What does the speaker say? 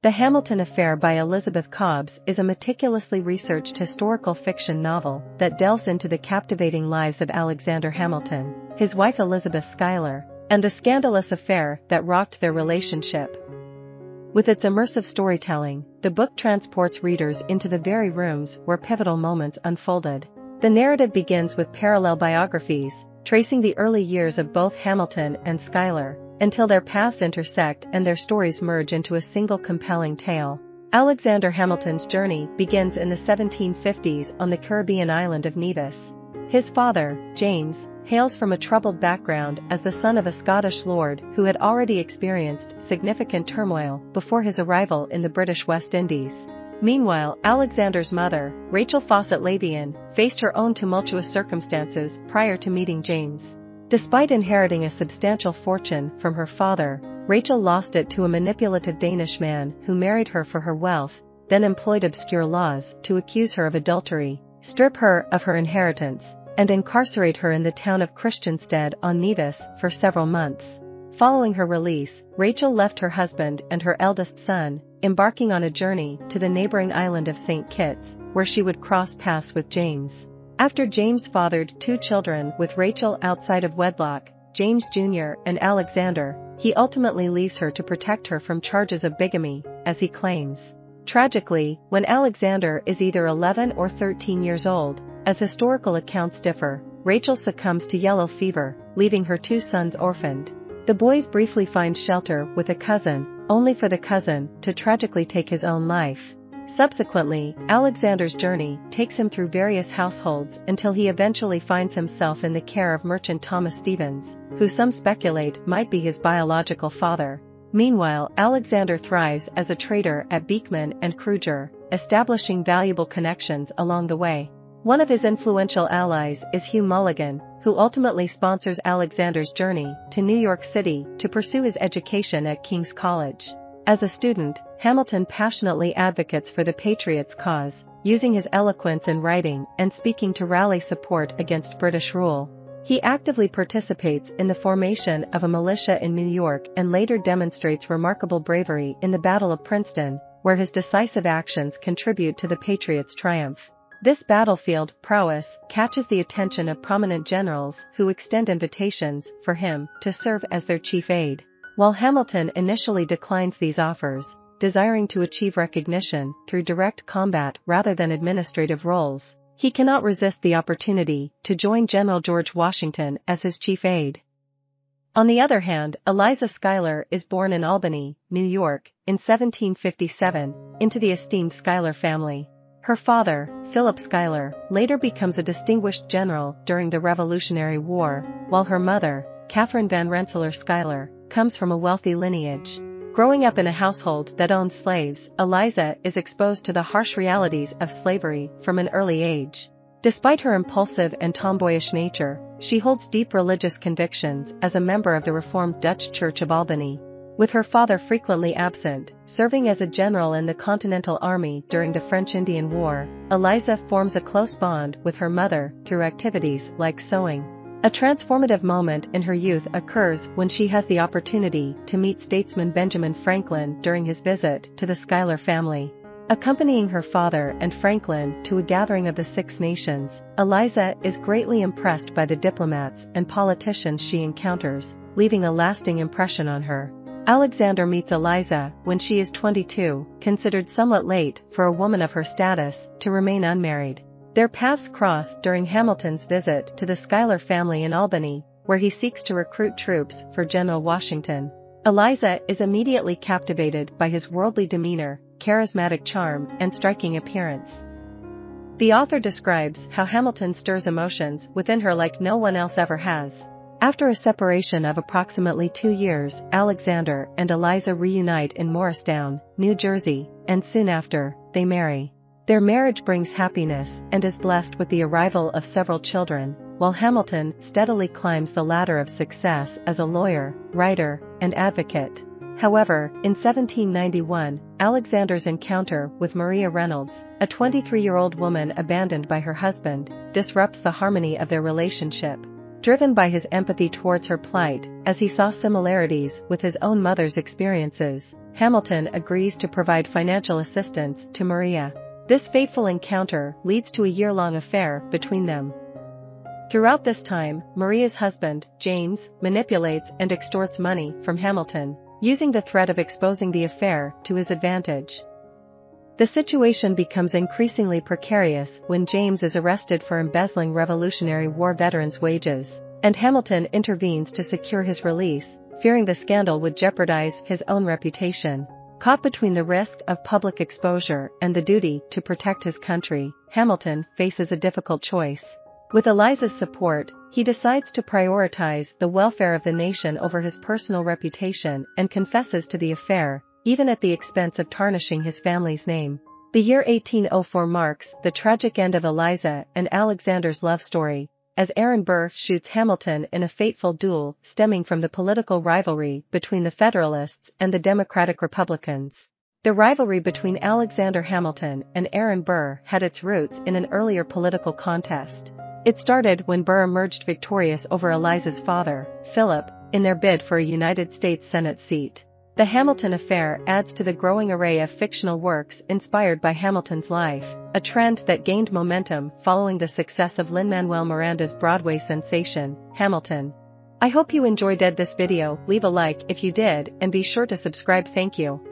The Hamilton Affair by Elizabeth Cobbs is a meticulously researched historical fiction novel that delves into the captivating lives of Alexander Hamilton, his wife Elizabeth Schuyler, and the scandalous affair that rocked their relationship. With its immersive storytelling, the book transports readers into the very rooms where pivotal moments unfolded. The narrative begins with parallel biographies, tracing the early years of both Hamilton and Schuyler, until their paths intersect and their stories merge into a single compelling tale. Alexander Hamilton's journey begins in the 1750s on the Caribbean island of Nevis. His father, James, hails from a troubled background as the son of a Scottish lord who had already experienced significant turmoil before his arrival in the British West Indies. Meanwhile, Alexander's mother, Rachel Fawcett Lavian, faced her own tumultuous circumstances prior to meeting James. Despite inheriting a substantial fortune from her father, Rachel lost it to a manipulative Danish man who married her for her wealth, then employed obscure laws to accuse her of adultery, strip her of her inheritance, and incarcerate her in the town of Christiansted on Nevis for several months. Following her release, Rachel left her husband and her eldest son, embarking on a journey to the neighboring island of St. Kitts, where she would cross paths with James. After James fathered 2 children with Rachel outside of wedlock, James Jr. and Alexander, he ultimately leaves her to protect her from charges of bigamy, as he claims. Tragically, when Alexander is either 11 or 13 years old, as historical accounts differ, Rachel succumbs to yellow fever, leaving her 2 sons orphaned. The boys briefly find shelter with a cousin, only for the cousin to tragically take his own life. Subsequently, Alexander's journey takes him through various households until he eventually finds himself in the care of merchant Thomas Stevens, who some speculate might be his biological father. Meanwhile, Alexander thrives as a trader at Beekman and Kruger, establishing valuable connections along the way. One of his influential allies is Hugh Mulligan, who ultimately sponsors Alexander's journey to New York City to pursue his education at King's College. As a student, Hamilton passionately advocates for the Patriots' cause, using his eloquence in writing and speaking to rally support against British rule. He actively participates in the formation of a militia in New York and later demonstrates remarkable bravery in the Battle of Princeton, where his decisive actions contribute to the Patriots' triumph. This battlefield prowess catches the attention of prominent generals who extend invitations for him to serve as their chief aide. While Hamilton initially declines these offers, desiring to achieve recognition through direct combat rather than administrative roles, he cannot resist the opportunity to join General George Washington as his chief aide. On the other hand, Eliza Schuyler is born in Albany, New York, in 1757, into the esteemed Schuyler family. Her father, Philip Schuyler, later becomes a distinguished general during the Revolutionary War, while her mother, Catherine Van Rensselaer Schuyler, comes from a wealthy lineage. Growing up in a household that owned slaves, Eliza is exposed to the harsh realities of slavery from an early age. Despite her impulsive and tomboyish nature, she holds deep religious convictions as a member of the Reformed Dutch Church of Albany. With her father frequently absent, serving as a general in the Continental Army during the French Indian War, Eliza forms a close bond with her mother through activities like sewing. A transformative moment in her youth occurs when she has the opportunity to meet statesman Benjamin Franklin during his visit to the Schuyler family. Accompanying her father and Franklin to a gathering of the Six Nations, Eliza is greatly impressed by the diplomats and politicians she encounters, leaving a lasting impression on her. Alexander meets Eliza when she is 22, considered somewhat late for a woman of her status to remain unmarried. Their paths cross during Hamilton's visit to the Schuyler family in Albany, where he seeks to recruit troops for General Washington. Eliza is immediately captivated by his worldly demeanor, charismatic charm, and striking appearance. The author describes how Hamilton stirs emotions within her like no one else ever has. After a separation of approximately 2 years, Alexander and Eliza reunite in Morristown, New Jersey, and soon after, they marry. Their marriage brings happiness and is blessed with the arrival of several children, while Hamilton steadily climbs the ladder of success as a lawyer, writer, and advocate. However, in 1791, Alexander's encounter with Maria Reynolds, a 23-year-old woman abandoned by her husband, disrupts the harmony of their relationship. Driven by his empathy towards her plight, as he saw similarities with his own mother's experiences, Hamilton agrees to provide financial assistance to Maria. This fateful encounter leads to a year-long affair between them. Throughout this time, Maria's husband, James, manipulates and extorts money from Hamilton, using the threat of exposing the affair to his advantage. The situation becomes increasingly precarious when James is arrested for embezzling Revolutionary War veterans' wages, and Hamilton intervenes to secure his release, fearing the scandal would jeopardize his own reputation. Caught between the risk of public exposure and the duty to protect his country, Hamilton faces a difficult choice. With Eliza's support, he decides to prioritize the welfare of the nation over his personal reputation and confesses to the affair, even at the expense of tarnishing his family's name. The year 1804 marks the tragic end of Eliza and Alexander's love story, as Aaron Burr shoots Hamilton in a fateful duel stemming from the political rivalry between the Federalists and the Democratic Republicans. The rivalry between Alexander Hamilton and Aaron Burr had its roots in an earlier political contest. It started when Burr emerged victorious over Eliza's father, Philip, in their bid for a United States Senate seat. The Hamilton affair adds to the growing array of fictional works inspired by Hamilton's life, a trend that gained momentum following the success of Lin-Manuel Miranda's Broadway sensation, Hamilton. I hope you enjoyed this video. Leave a like if you did and be sure to subscribe. Thank you.